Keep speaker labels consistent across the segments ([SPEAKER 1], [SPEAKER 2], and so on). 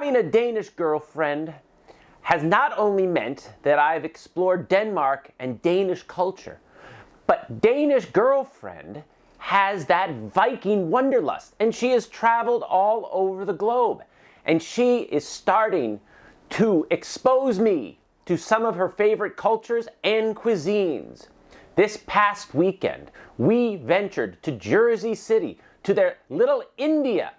[SPEAKER 1] Having a Danish girlfriend has not only meant that I've explored Denmark and Danish culture, but Danish girlfriend has that Viking wanderlust, and she has traveled all over the globe, and she is starting to expose me to some of her favorite cultures and cuisines. This past weekend, we ventured to Jersey City, to their little India,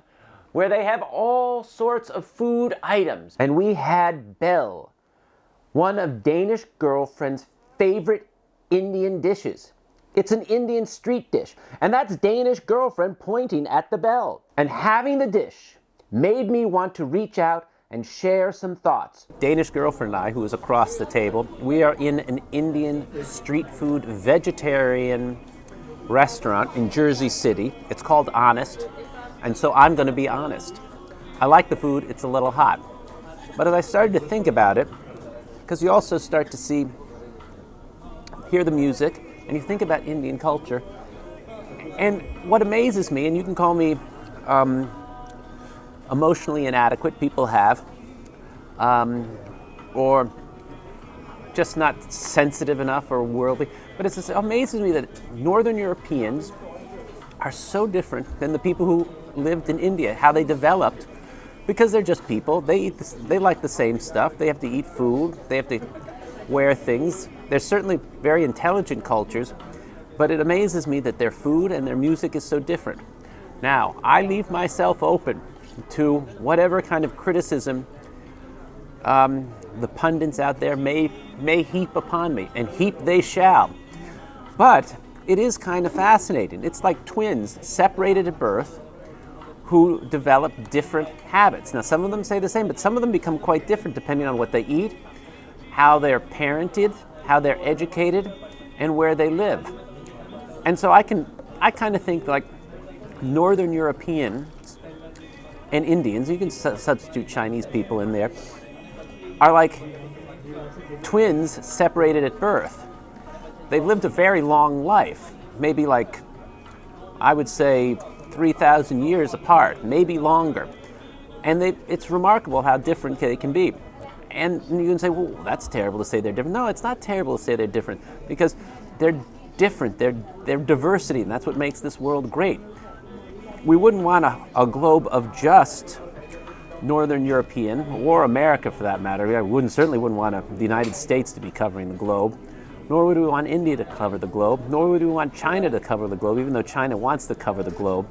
[SPEAKER 1] where they have all sorts of food items. And we had Bell, one of Danish girlfriend's favorite Indian dishes. It's an Indian street dish, and that's Danish girlfriend pointing at the bell. And having the dish made me want to reach out and share some thoughts. Danish girlfriend and I, who is across the table, we are in an Indian street food vegetarian restaurant in Jersey City. It's called Honest, and so I'm going to be honest. I like the food, it's a little hot. But as I started to think about it, because you also start to hear the music, and you think about Indian culture, and what amazes me, and you can call me emotionally inadequate, people have, or just not sensitive enough or worldly, but it amazes me that Northern Europeans are so different than the people who lived in India, how they developed, because they're just people. They like the same stuff. They have to eat food. They have to wear things. They're certainly very intelligent cultures, but it amazes me that their food and their music is so different. Now, I leave myself open to whatever kind of criticism the pundits out there may heap upon me, and heap they shall. But it is kind of fascinating. It's like twins separated at birth who develop different habits. Now, some of them say the same, but some of them become quite different depending on what they eat, how they're parented, how they're educated, and where they live. And so I kind of think like Northern Europeans and Indians, you can substitute Chinese people in there, are like twins separated at birth. They've lived a very long life, maybe like, I would say, 3,000 years apart, maybe longer. And it's remarkable how different they can be. And you can say, well, that's terrible to say they're different. No, it's not terrible to say they're different, because they're different. They're diversity, and that's what makes this world great. We wouldn't want a globe of just Northern European, or America for that matter. We certainly wouldn't want the United States to be covering the globe, nor would we want India to cover the globe, nor would we want China to cover the globe, even though China wants to cover the globe.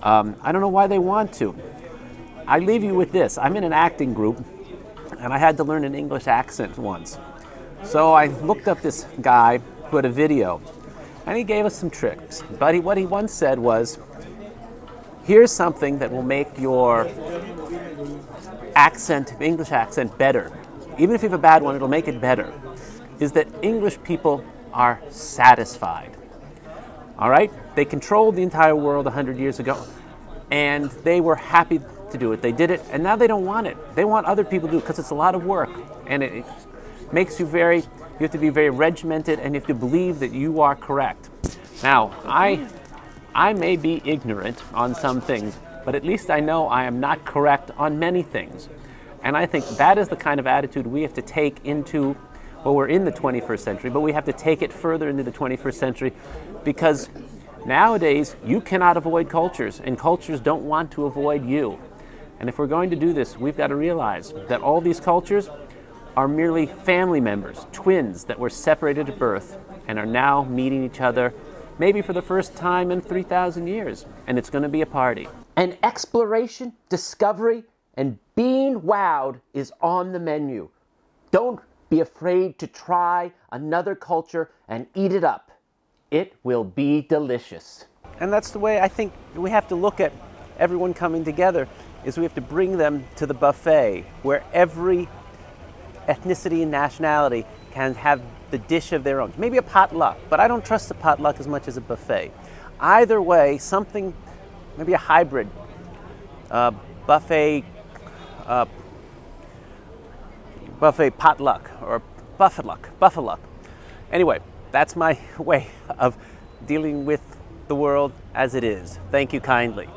[SPEAKER 1] I don't know why they want to. I leave you with this. I'm in an acting group, and I had to learn an English accent once. So I looked up this guy who had a video, and he gave us some tricks. But what he once said was, here's something that will make your English accent better. Even if you have a bad one, it'll make it better. Is that English people are satisfied. All right? They controlled the entire world 100 years ago, and they were happy to do it. They did it, and now they don't want it. They want other people to do it because it's a lot of work, and it makes you you have to be very regimented, and you have to believe that you are correct. Now, I may be ignorant on some things, but at least I know I am not correct on many things. And I think that is the kind of attitude we have to take into, well, we're in the 21st century, but we have to take it further into the 21st century, because nowadays you cannot avoid cultures, and cultures don't want to avoid you. And if we're going to do this, we've got to realize that all these cultures are merely family members, twins that were separated at birth and are now meeting each other maybe for the first time in 3,000 years, and it's going to be a party. And exploration, discovery, and being wowed is on the menu. Don't be afraid to try another culture and eat it up. It will be delicious. And that's the way I think we have to look at everyone coming together, is we have to bring them to the buffet, where every ethnicity and nationality can have the dish of their own. Maybe a potluck, but I don't trust a potluck as much as a buffet. Either way, something, maybe a hybrid buffet potluck or buffalock. Anyway, that's my way of dealing with the world as it is. Thank you kindly.